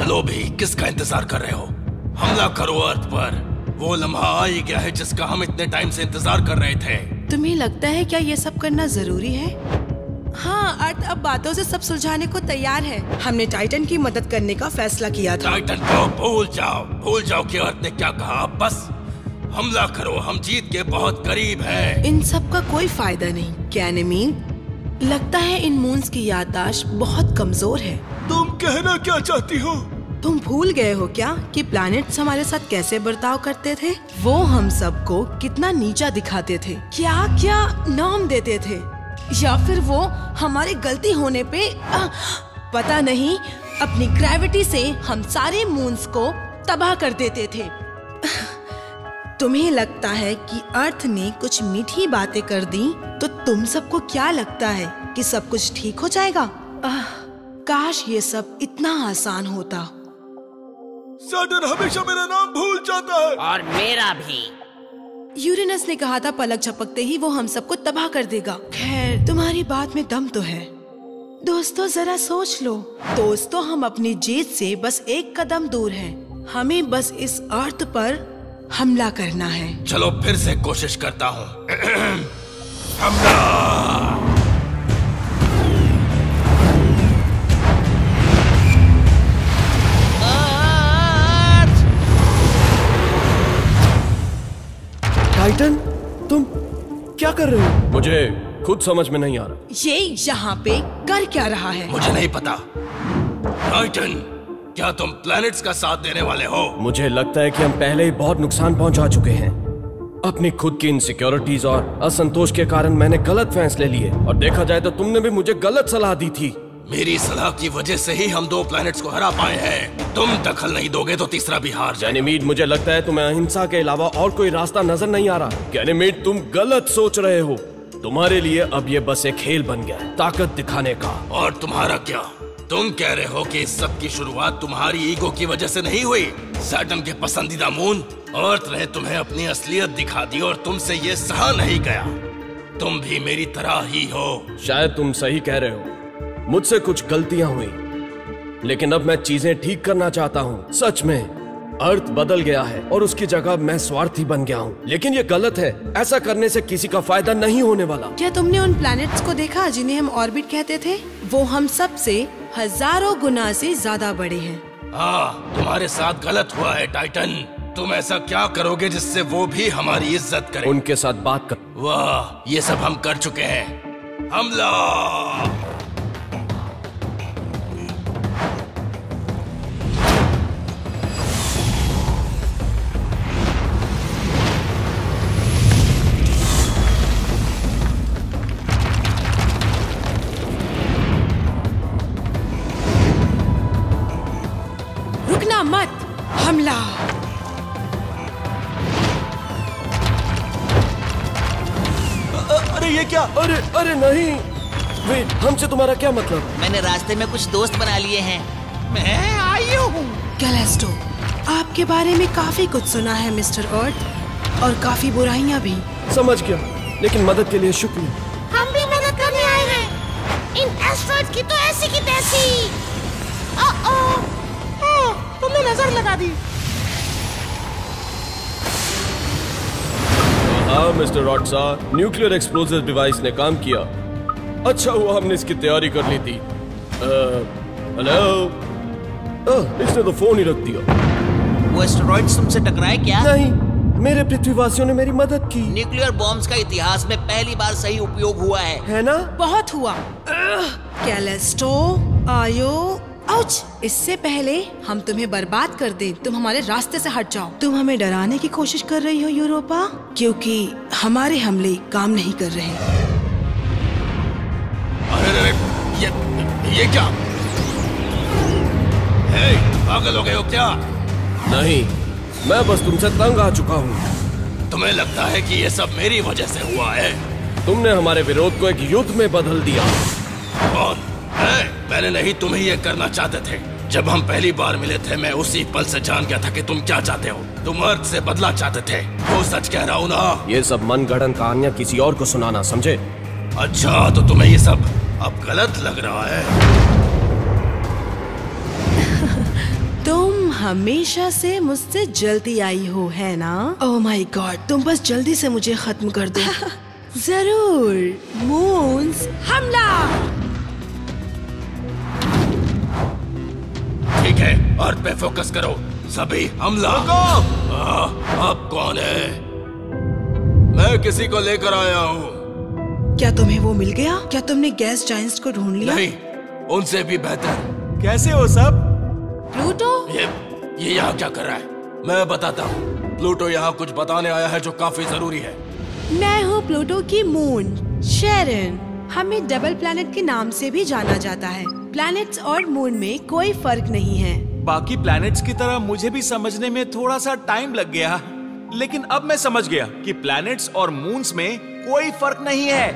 चलो भी, किसका इंतजार कर रहे हो? हमला करो अर्थ पर। वो लम्हा आ ही गया है जिसका हम इतने टाइम से इंतजार कर रहे थे। तुम्हें लगता है क्या ये सब करना जरूरी है? हाँ, अर्थ अब बातों से सब सुलझाने को तैयार है। हमने टाइटन की मदद करने का फैसला किया था। टाइटन को भूल जाओ कि अर्थ ने क्या कहा। बस हमला करो, हम जीत के बहुत करीब हैं। इन सब का कोई फायदा नहीं गैनेमीड। लगता है इन मून्स की याददाश्त बहुत कमजोर है। तुम कहना क्या चाहती हो? तुम भूल गए हो क्या कि प्लैनेट्स हमारे साथ कैसे बर्ताव करते थे? वो हम सबको कितना नीचा दिखाते थे, क्या क्या नाम देते थे, या फिर वो हमारी गलती होने पे पता नहीं अपनी ग्रेविटी से हम सारे मून्स को तबाह कर देते थे। तुम्हें लगता है कि अर्थ ने कुछ मीठी बातें कर दी तो तुम सबको क्या लगता है कि सब कुछ ठीक हो जाएगा? काश ये सब इतना आसान होता। सैटर्न हमेशा मेरा नाम भूल जाता है। और मेरा भी। यूरेनस ने कहा था पलक झपकते ही वो हम सबको तबाह कर देगा। खैर, तुम्हारी बात में दम तो है। दोस्तों जरा सोच लो। दोस्तों, हम अपनी जीत से बस एक कदम दूर हैं। हमें बस इस अर्थ पर हमला करना है। चलो फिर से कोशिश करता हूँ। हमला! टाइटन, तुम क्या कर रहे हो? मुझे खुद समझ में नहीं आ रहा। ये यहाँ पे कर क्या रहा है? मुझे नहीं पता। टाइटन, क्या तुम प्लैनेट्स का साथ देने वाले हो? मुझे लगता है कि हम पहले ही बहुत नुकसान पहुंचा चुके हैं। अपनी खुद की इनसिक्योरिटीज और असंतोष के कारण मैंने गलत फैसले लिए, और देखा जाए तो तुमने भी मुझे गलत सलाह दी थी। मेरी सलाह की वजह से ही हम 2 प्लैनेट्स को हरा पाए हैं। तुम दखल नहीं दोगे तो तीसरा भी हार जाए। गैनेमीड, मुझे लगता है तुम्हें अहिंसा के अलावा और कोई रास्ता नजर नहीं आ रहा। गैनेमीड, तुम गलत सोच रहे हो। तुम्हारे लिए अब ये बस एक खेल बन गया है, ताकत दिखाने का। और तुम्हारा क्या? तुम कह रहे हो कि इस सब की शुरुआत तुम्हारी ईगो की वजह से नहीं हुई? सैटर्न के पसंदीदा मून अर्थ ने तुम्हें अपनी असलियत दिखा दी और तुमसे ये सहा नहीं गया। तुम भी मेरी तरह ही हो। शायद तुम सही कह रहे हो, मुझसे कुछ गलतियां हुई, लेकिन अब मैं चीजें ठीक करना चाहता हूँ। सच में अर्थ बदल गया है और उसकी जगह मैं स्वार्थी बन गया हूँ, लेकिन ये गलत है। ऐसा करने से किसी का फायदा नहीं होने वाला। क्या तुमने उन प्लैनेट्स को देखा जिन्हें हम ऑर्बिट कहते थे? वो हम सब से हजारों गुना से ज्यादा बड़े हैं। हाँ, तुम्हारे साथ गलत हुआ है टाइटन। तुम ऐसा क्या करोगे जिससे वो भी हमारी इज्जत करें? उनके साथ बात कर। वाह, ये सब हम कर चुके हैं। हमला! रुकना मत, हमला! अरे ये क्या? अरे अरे नहीं, वेट, हमसे तुम्हारा क्या मतलब? मैंने रास्ते में कुछ दोस्त बना लिए हैं। मैं आई हूँ। कैलेस्टो, आपके बारे में काफी कुछ सुना है मिस्टर अर्थ, और काफी बुराइयां भी। समझ गया, लेकिन मदद के लिए शुक्रिया। हम भी मदद करने आए हैं। इन एस्ट्रॉइड की तो ऐसी की तैसी। तुमने नजर लगा दी। हाँ मिस्टर रॉटसा, न्यूक्लियर एक्सप्लोजिव डिवाइस ने काम किया। अच्छा हुआ हमने इसकी तैयारी कर ली थी। हेलो, इसने तो फोन ही रख दिया। वो एस्टेरॉइड्स तुमसे टकराए क्या? नहीं, मेरे पृथ्वीवासियों ने मेरी मदद की। न्यूक्लियर बॉम्ब्स का इतिहास में पहली बार सही उपयोग हुआ है ना? बहुत हुआ। कैलेस्टो, आयो, आउच! इससे पहले हम तुम्हें बर्बाद कर दें, तुम हमारे रास्ते से हट जाओ। तुम हमें डराने की कोशिश कर रही हो यूरोपा, क्योंकि हमारे हमले काम नहीं कर रहे। अरे ये क्या? हे, पागल हो गए हो क्या? नहीं, मैं बस तुमसे तंग आ चुका हूँ। तुम्हें लगता है कि ये सब मेरी वजह से हुआ है? तुमने हमारे विरोध को एक युद्ध में बदल दिया। कौन? मैंने नहीं, तुम ही ये करना चाहते थे। जब हम पहली बार मिले थे, मैं उसी पल से जान गया था कि तुम क्या चाहते हो। तुम अर्थ से बदला चाहते थे। वो सच कह रहा हूँ ना? ये सब मनगढ़ंत कहानियां किसी और को सुनाना, समझे? अच्छा, तो तुम्हें ये सब अब गलत लग रहा है? हमेशा से मुझसे जल्दी आई हो, है ना? ओह माय गॉड, तुम बस जल्दी से मुझे खत्म कर दो। जरूर। मून्स हमला। ठीक है, अर्थ पे फोकस करो। सभी हमला। अब कौन है? मैं किसी को लेकर आया हूँ। क्या तुम्हें वो मिल गया? क्या तुमने गैस जायंट्स को ढूंढ लिया? नहीं, उनसे भी बेहतर। कैसे हो सब? प्लूटो? ये यहाँ क्या कर रहा है? मैं बताता हूँ। प्लूटो यहाँ कुछ बताने आया है जो काफी जरूरी है। मैं हूँ प्लूटो की मून, शेरन। हमें डबल प्लैनेट के नाम से भी जाना जाता है। प्लैनेट्स और मून में कोई फर्क नहीं है। बाकी प्लैनेट्स की तरह मुझे भी समझने में थोड़ा सा टाइम लग गया, लेकिन अब मैं समझ गया कि प्लैनेट्स और मून्स में कोई फर्क नहीं है।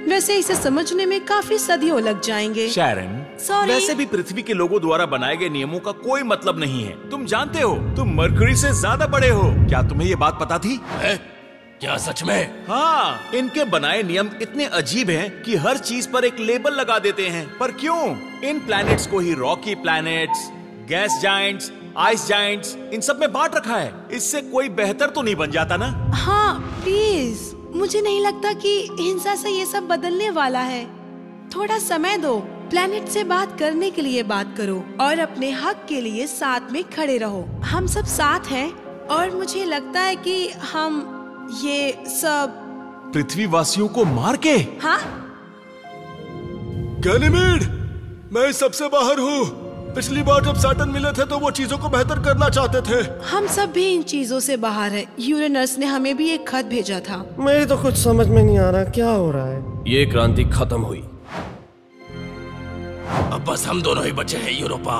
वैसे इसे समझने में काफी सदियों लग जाएंगे। Sharon, Sorry। वैसे भी पृथ्वी के लोगों द्वारा बनाए गए नियमों का कोई मतलब नहीं है। तुम जानते हो, तुम मरकरी से ज्यादा बड़े हो। क्या तुम्हें ये बात पता थी? क्या सच में? हाँ, इनके बनाए नियम इतने अजीब हैं कि हर चीज पर एक लेबल लगा देते हैं। पर क्यों? इन प्लैनेट्स को ही rocky planets, gas giants, ice giants, इन सब में बांट रखा है। इससे कोई बेहतर तो नहीं बन जाता ना? हाँ प्लीज, मुझे नहीं लगता कि हिंसा से ये सब बदलने वाला है। थोड़ा समय दो। प्लैनेट से बात करने के लिए बात करो और अपने हक के लिए साथ में खड़े रहो। हम सब साथ हैं और मुझे लगता है कि हम ये सब पृथ्वीवासियों को मार के। हाँ, गैनीमेड, मैं सबसे बाहर हूँ। पिछली बार जब सैटर्न मिले थे तो वो चीजों को बेहतर करना चाहते थे। हम सब भी इन चीजों से बाहर है। यूरेनस ने हमें भी एक खत भेजा था। मेरी तो कुछ समझ में नहीं आ रहा क्या हो रहा है। ये क्रांति खत्म हुई। अब बस हम दोनों ही बचे हैं यूरोपा।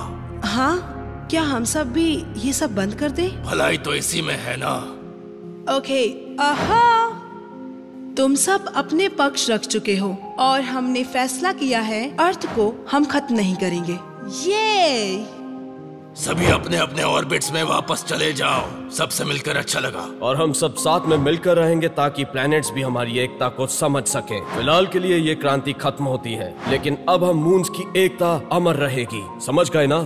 हाँ, क्या हम सब भी ये सब बंद कर दें? भलाई तो इसी में है ना। ओके, तुम सब अपने पक्ष रख चुके हो और हमने फैसला किया है अर्थ को हम खत्म नहीं करेंगे। ये सभी अपने अपने ऑर्बिट्स में वापस चले जाओ। सबसे मिलकर अच्छा लगा। और हम सब साथ में मिलकर रहेंगे ताकि प्लैनेट्स भी हमारी एकता को समझ सकें। फिलहाल के लिए ये क्रांति खत्म होती है, लेकिन अब हम मून्स की एकता अमर रहेगी। समझ गए ना?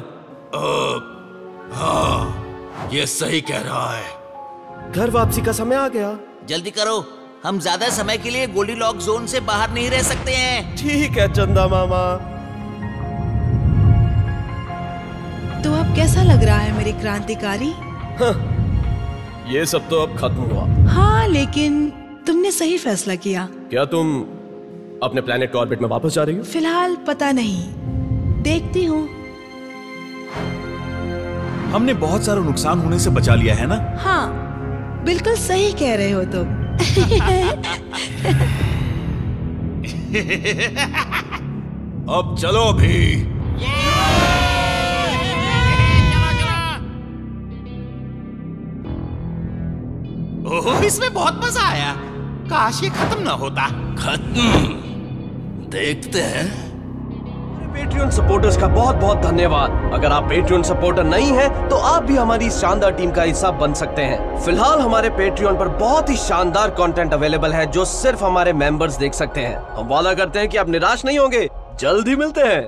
हाँ, ये सही कह रहा है। घर वापसी का समय आ गया। जल्दी करो, हम ज्यादा समय के लिए गोल्डीलॉक जोन से बाहर नहीं रह सकते हैं। ठीक है चंदा मामा। तो अब कैसा लग रहा है मेरी क्रांतिकारी? ये सब तो अब खत्म हुआ। हाँ, लेकिन तुमने सही फैसला किया। क्या तुम अपने प्लैनेट के ऑर्बिट में वापस जा रही हो? फिलहाल पता नहीं, देखती हूँ। हमने बहुत सारा नुकसान होने से बचा लिया है ना? हाँ, बिल्कुल सही कह रहे हो तुम। अब चलो भी। ओह, इसमें बहुत मजा आया। काश ये खत्म ना होता। खत्म? देखते हैं। पेट्रियन सपोर्टर्स का बहुत बहुत धन्यवाद। अगर आप पेट्रियन सपोर्टर नहीं हैं, तो आप भी हमारी इस शानदार टीम का हिस्सा बन सकते हैं। फिलहाल हमारे पेट्रियन पर बहुत ही शानदार कंटेंट अवेलेबल है जो सिर्फ हमारे मेंबर्स देख सकते हैं। हम वादा करते हैं कि आप निराश नहीं होंगे। जल्द ही मिलते हैं।